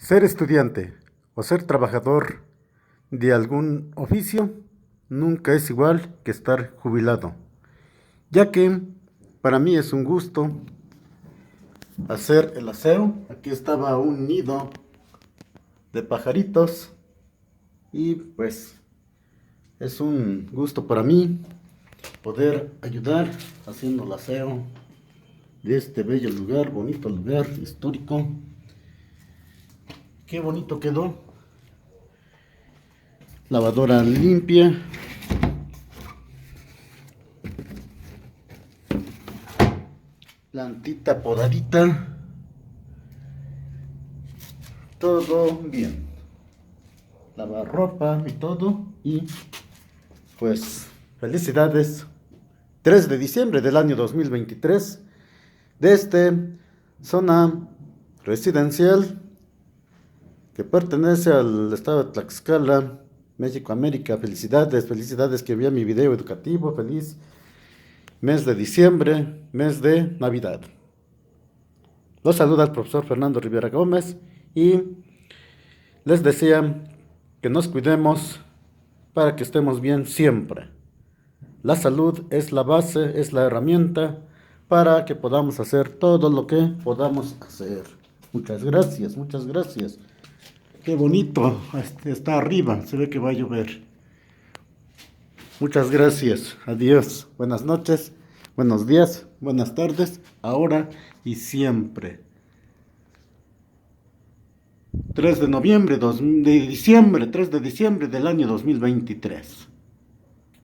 Ser estudiante o ser trabajador de algún oficio nunca es igual que estar jubilado, ya que para mí es un gusto hacer el aseo. Aquí estaba un nido de pajaritos y pues es un gusto para mí poder ayudar haciendo el aseo de este bello lugar, bonito lugar histórico. Qué bonito quedó. Lavadora limpia. Plantita podadita. Todo bien. Lavar ropa y todo. Y pues felicidades. 3 de diciembre del año 2023. De zona residencial que pertenece al estado de Tlaxcala, México, América. Felicidades, felicidades que vean mi video educativo. Feliz mes de diciembre, mes de Navidad. Los saluda el profesor Fernando Rivera Gómez y les desea que nos cuidemos para que estemos bien siempre. La salud es la base, es la herramienta para que podamos hacer todo lo que podamos hacer. Muchas gracias, muchas gracias. Qué bonito está arriba, se ve que va a llover. Muchas gracias, adiós, buenas noches, buenos días, buenas tardes, ahora y siempre. 3 de diciembre del año 2023.